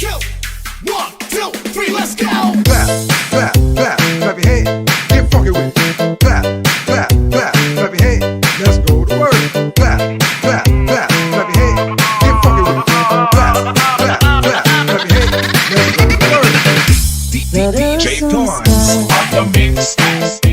kill. 1, 2, 3, let's go. Clap, clap, clap, clap your hands. Get funky with it. Clap, clap, clap, clap your hands. Let's go to work. Clap, clap, clap, clap your hands. Get funky with it. Clap, clap, clap, clap your hands. Let's go to work. DJ Torrance on the mix.